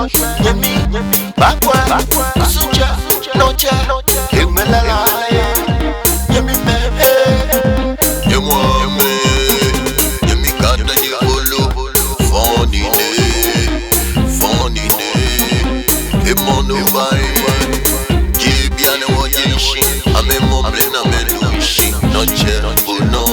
Yemi, Bakwa, Suja, Noche, Himalaya, Yemi, Yemi, Yemi, Kata di Bolo, Funny day, Emono Bai, Gibiana Wajishi, Ame Moblin, Ame Lushi, Noche, Uno,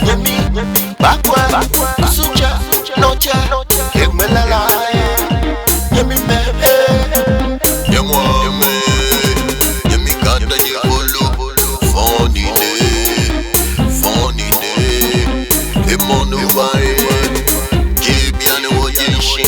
Yemi, Bakwa, Suja, Noche, Himalaya, Yemi, Yemi, Kata di Bolo, Funny day, Emono Bai, Gibiana Wajishi.